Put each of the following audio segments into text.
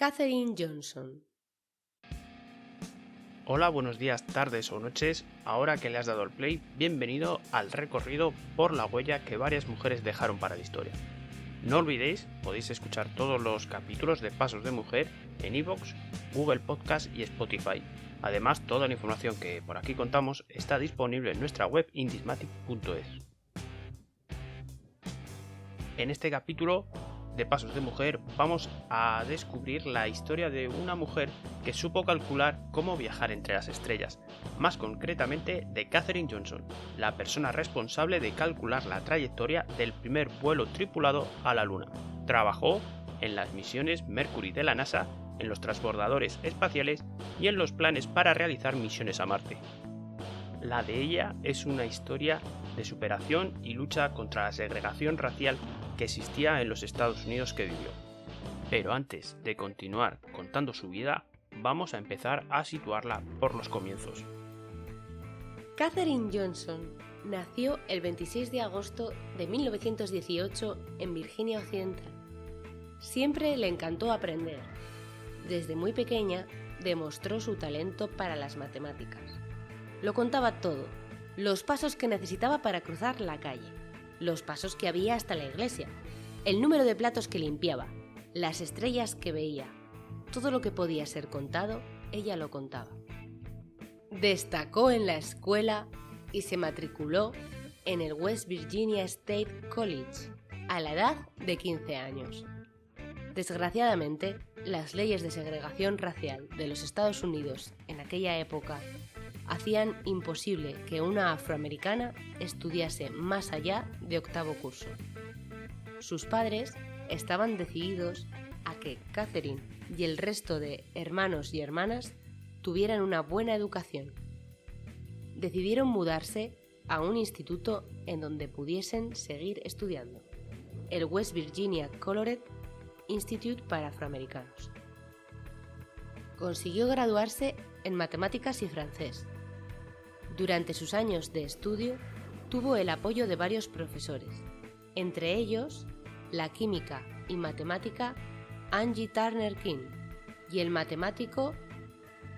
Katherine Johnson. Hola, buenos días, tardes o noches. Ahora que le has dado al play, bienvenido al recorrido por la huella que varias mujeres dejaron para la historia. No olvidéis, podéis escuchar todos los capítulos de Pasos de Mujer en iVoox, Google Podcast y Spotify. Además, toda la información que por aquí contamos está disponible en nuestra web indismatic.es. En este capítulo de Pasos de Mujer vamos a descubrir la historia de una mujer que supo calcular cómo viajar entre las estrellas, más concretamente de Katherine Johnson, la persona responsable de calcular la trayectoria del primer vuelo tripulado a la Luna. Trabajó en las misiones Mercury de la NASA, en los transbordadores espaciales y en los planes para realizar misiones a Marte. La de ella es una historia de superación y lucha contra la segregación racial que existía en los Estados Unidos que vivió. Pero antes de continuar contando su vida, vamos a empezar a situarla por los comienzos. Katherine Johnson nació el 26 de agosto de 1918 en Virginia Occidental. Siempre le encantó aprender. Desde muy pequeña demostró su talento para las matemáticas. Lo contaba todo, los pasos que necesitaba para cruzar la calle, los pasos que había hasta la iglesia, el número de platos que limpiaba, las estrellas que veía. Todo lo que podía ser contado, ella lo contaba. Destacó en la escuela y se matriculó en el West Virginia State College a la edad de 15 años. Desgraciadamente, las leyes de segregación racial de los Estados Unidos en aquella época hacían imposible que una afroamericana estudiase más allá de octavo curso. Sus padres estaban decididos a que Katherine y el resto de hermanos y hermanas tuvieran una buena educación. Decidieron mudarse a un instituto en donde pudiesen seguir estudiando, el West Virginia Colored Institute para Afroamericanos. Consiguió graduarse en matemáticas y francés. Durante sus años de estudio, tuvo el apoyo de varios profesores, entre ellos la química y matemática Angie Turner King y el matemático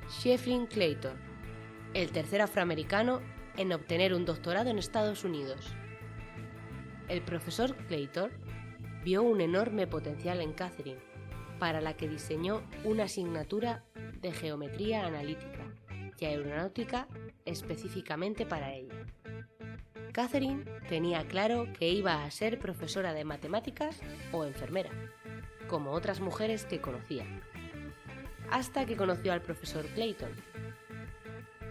Shefflin Clayton, el tercer afroamericano en obtener un doctorado en Estados Unidos. El profesor Clayton vio un enorme potencial en Katherine, para la que diseñó una asignatura de geometría analítica y aeronáutica específicamente para ella. Katherine tenía claro que iba a ser profesora de matemáticas o enfermera, como otras mujeres que conocía, hasta que conoció al profesor Clayton.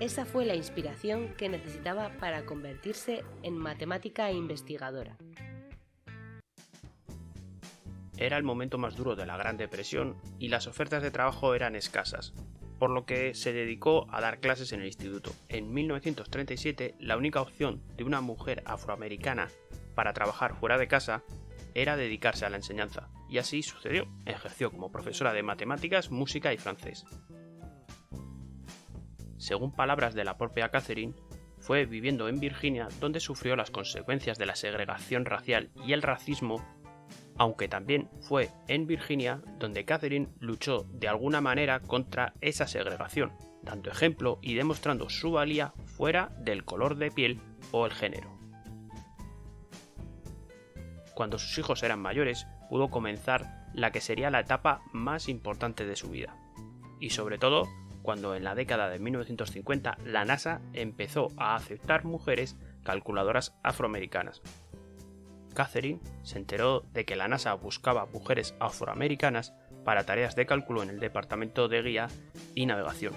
Esa fue la inspiración que necesitaba para convertirse en matemática e investigadora. Era el momento más duro de la Gran Depresión y las ofertas de trabajo eran escasas, por lo que se dedicó a dar clases en el instituto. En 1937, la única opción de una mujer afroamericana para trabajar fuera de casa era dedicarse a la enseñanza, y así sucedió. Ejerció como profesora de matemáticas, música y francés. Según palabras de la propia Katherine, fue viviendo en Virginia donde sufrió las consecuencias de la segregación racial y el racismo, aunque también fue en Virginia donde Katherine luchó de alguna manera contra esa segregación, dando ejemplo y demostrando su valía fuera del color de piel o el género. Cuando sus hijos eran mayores, pudo comenzar la que sería la etapa más importante de su vida, y sobre todo cuando en la década de 1950 la NASA empezó a aceptar mujeres calculadoras afroamericanas. Katherine se enteró de que la NASA buscaba mujeres afroamericanas para tareas de cálculo en el departamento de guía y navegación.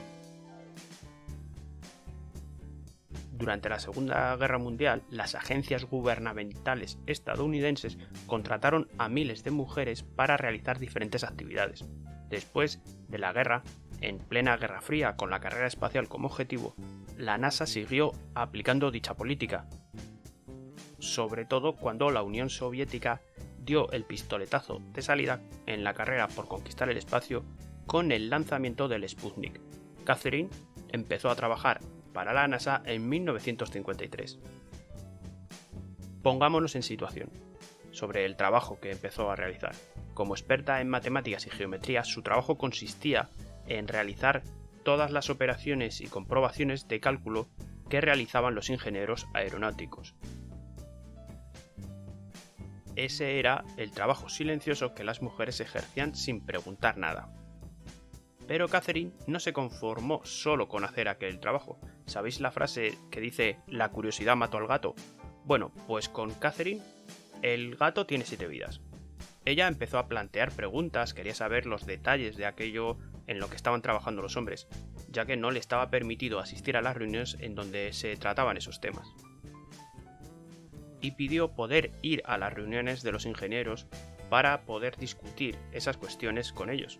Durante la Segunda Guerra Mundial, las agencias gubernamentales estadounidenses contrataron a miles de mujeres para realizar diferentes actividades. Después de la guerra, en plena Guerra Fría con la carrera espacial como objetivo, la NASA siguió aplicando dicha política, sobre todo cuando la Unión Soviética dio el pistoletazo de salida en la carrera por conquistar el espacio con el lanzamiento del Sputnik. Katherine empezó a trabajar para la NASA en 1953. Pongámonos en situación. sobre el trabajo que empezó a realizar. Como experta en matemáticas y geometría, su trabajo consistía en realizar todas las operaciones y comprobaciones de cálculo que realizaban los ingenieros aeronáuticos. Ese era el trabajo silencioso que las mujeres ejercían sin preguntar nada. Pero Catherine no se conformó solo con hacer aquel trabajo. ¿Sabéis la frase que dice "la curiosidad mató al gato"? Bueno, pues con Catherine el gato tiene 7 vidas. Ella empezó a plantear preguntas, quería saber los detalles de aquello en lo que estaban trabajando los hombres, ya que no le estaba permitido asistir a las reuniones en donde se trataban esos temas. Y pidió poder ir a las reuniones de los ingenieros para poder discutir esas cuestiones con ellos.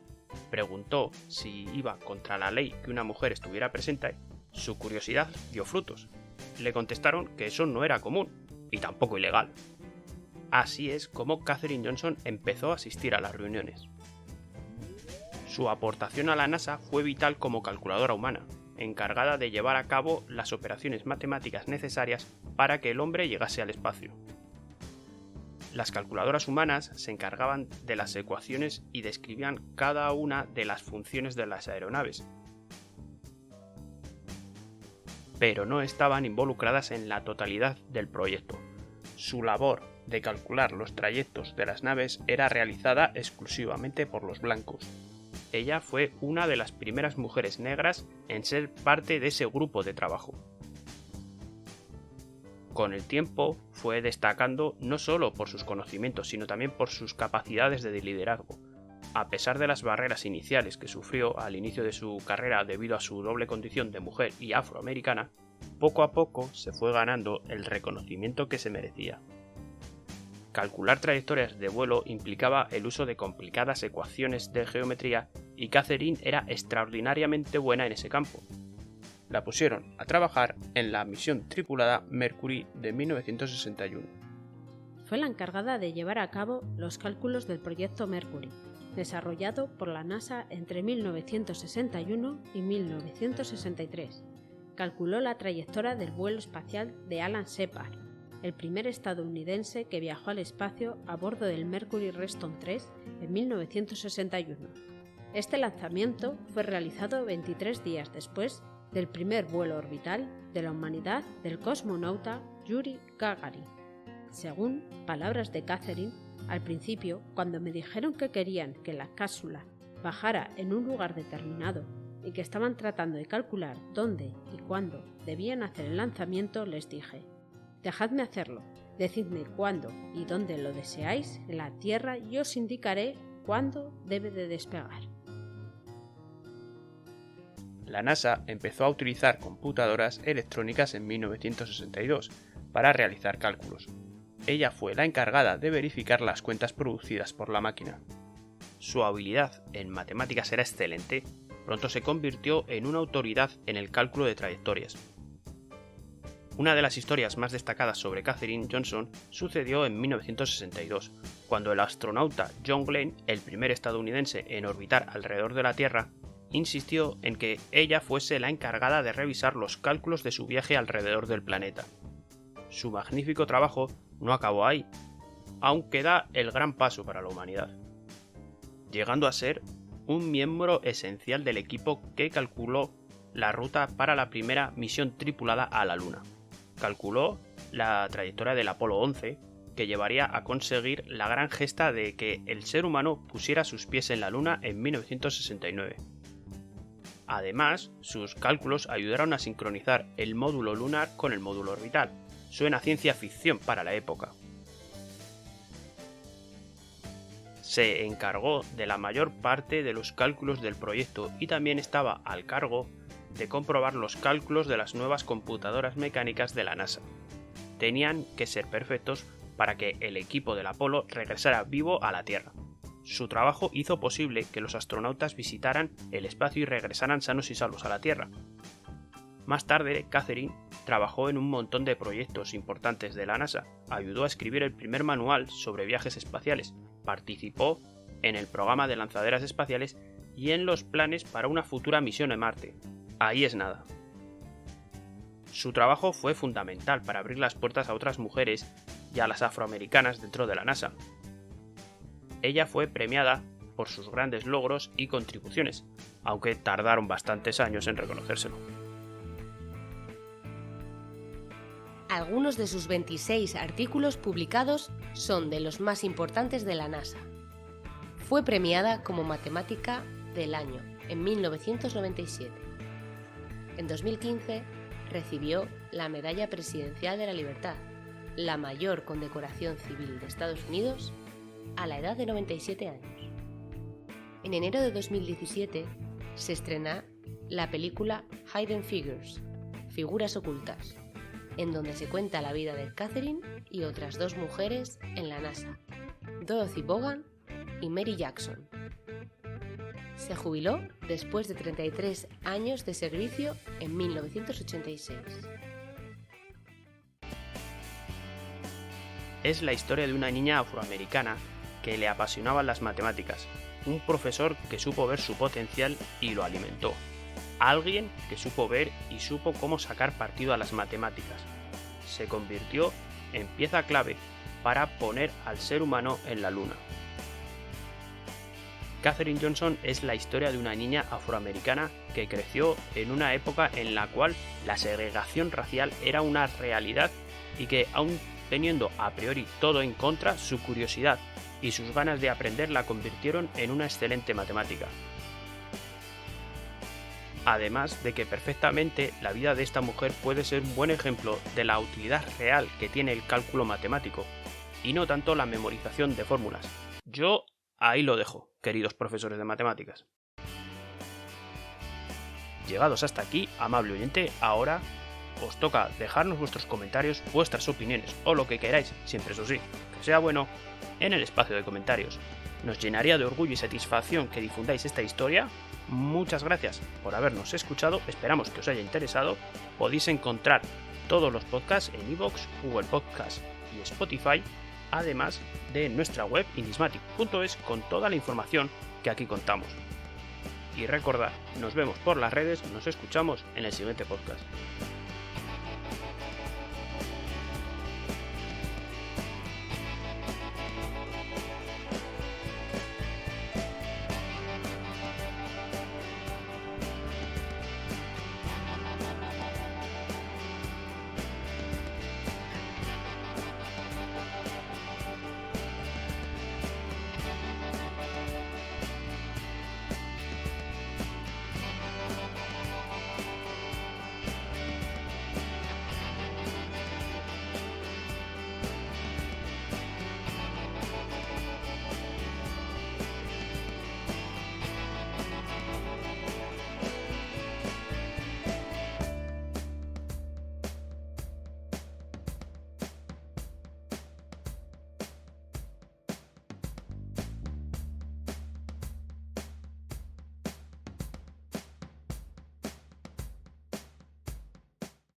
Preguntó si iba contra la ley que una mujer estuviera presente. Su curiosidad dio frutos. Le contestaron que eso no era común y tampoco ilegal. Así es como Katherine Johnson empezó a asistir a las reuniones. Su aportación a la NASA fue vital como calculadora humana, encargada de llevar a cabo las operaciones matemáticas necesarias para que el hombre llegase al espacio. Las calculadoras humanas se encargaban de las ecuaciones y describían cada una de las funciones de las aeronaves, pero no estaban involucradas en la totalidad del proyecto. Su labor de calcular los trayectos de las naves era realizada exclusivamente por los blancos. Ella fue una de las primeras mujeres negras en ser parte de ese grupo de trabajo. Con el tiempo fue destacando no solo por sus conocimientos, sino también por sus capacidades de liderazgo. A pesar de las barreras iniciales que sufrió al inicio de su carrera debido a su doble condición de mujer y afroamericana, poco a poco se fue ganando el reconocimiento que se merecía. Calcular trayectorias de vuelo implicaba el uso de complicadas ecuaciones de geometría y Catherine era extraordinariamente buena en ese campo. La pusieron a trabajar en la misión tripulada Mercury de 1961. Fue la encargada de llevar a cabo los cálculos del proyecto Mercury, desarrollado por la NASA entre 1961 y 1963. Calculó la trayectoria del vuelo espacial de Alan Shepard, el primer estadounidense que viajó al espacio a bordo del Mercury Redstone 3 en 1961. Este lanzamiento fue realizado 23 días después del primer vuelo orbital de la humanidad del cosmonauta Yuri Gagarin. Según palabras de Catherine, al principio, cuando me dijeron que querían que la cápsula bajara en un lugar determinado y que estaban tratando de calcular dónde y cuándo debían hacer el lanzamiento, les dije: dejadme hacerlo, decidme cuándo y dónde lo deseáis en la Tierra y os indicaré cuándo debe de despegar. La NASA empezó a utilizar computadoras electrónicas en 1962 para realizar cálculos. Ella fue la encargada de verificar las cuentas producidas por la máquina. Su habilidad en matemáticas era excelente, pronto se convirtió en una autoridad en el cálculo de trayectorias. Una de las historias más destacadas sobre Katherine Johnson sucedió en 1962, cuando el astronauta John Glenn, el primer estadounidense en orbitar alrededor de la Tierra, insistió en que ella fuese la encargada de revisar los cálculos de su viaje alrededor del planeta. Su magnífico trabajo no acabó ahí, aún queda el gran paso para la humanidad, llegando a ser un miembro esencial del equipo que calculó la ruta para la primera misión tripulada a la Luna. Calculó la trayectoria del Apolo 11, que llevaría a conseguir la gran gesta de que el ser humano pusiera sus pies en la Luna en 1969. Además, sus cálculos ayudaron a sincronizar el módulo lunar con el módulo orbital. Suena ciencia ficción para la época. Se encargó de la mayor parte de los cálculos del proyecto y también estaba al cargo de comprobar los cálculos de las nuevas computadoras mecánicas de la NASA. Tenían que ser perfectos para que el equipo del Apolo regresara vivo a la Tierra. Su trabajo hizo posible que los astronautas visitaran el espacio y regresaran sanos y salvos a la Tierra. Más tarde, Catherine trabajó en un montón de proyectos importantes de la NASA, ayudó a escribir el primer manual sobre viajes espaciales, participó en el programa de lanzaderas espaciales y en los planes para una futura misión a Marte. Ahí es nada. Su trabajo fue fundamental para abrir las puertas a otras mujeres y a las afroamericanas dentro de la NASA. Ella fue premiada por sus grandes logros y contribuciones, aunque tardaron bastantes años en reconocérselo. Algunos de sus 26 artículos publicados son de los más importantes de la NASA. Fue premiada como Matemática del Año en 1997. En 2015 recibió la Medalla Presidencial de la Libertad, la mayor condecoración civil de Estados Unidos, a la edad de 97 años. En enero de 2017 se estrena la película Hidden Figures, Figuras Ocultas, en donde se cuenta la vida de Katherine y otras dos mujeres en la NASA, Dorothy Vaughan y Mary Jackson. Se jubiló después de 33 años de servicio en 1986. Es la historia de una niña afroamericana que le apasionaban las matemáticas, un profesor que supo ver su potencial y lo alimentó. Alguien que supo ver y supo cómo sacar partido a las matemáticas. Se convirtió en pieza clave para poner al ser humano en la luna. Katherine Johnson es la historia de una niña afroamericana que creció en una época en la cual la segregación racial era una realidad y que, aun teniendo a priori todo en contra, su curiosidad y sus ganas de aprender la convirtieron en una excelente matemática. Además de que perfectamente la vida de esta mujer puede ser un buen ejemplo de la utilidad real que tiene el cálculo matemático, y no tanto la memorización de fórmulas. Yo ahí lo dejo, queridos profesores de matemáticas. Llegados hasta aquí, amable oyente, ahora os toca dejarnos vuestros comentarios, vuestras opiniones o lo que queráis, siempre eso sí, que sea bueno, en el espacio de comentarios. Nos llenaría de orgullo y satisfacción que difundáis esta historia. Muchas gracias por habernos escuchado, esperamos que os haya interesado. Podéis encontrar todos los podcasts en iVoox, Google Podcasts y Spotify, además de nuestra web indismatic.es con toda la información que aquí contamos. Y recordad, nos vemos por las redes, nos escuchamos en el siguiente podcast.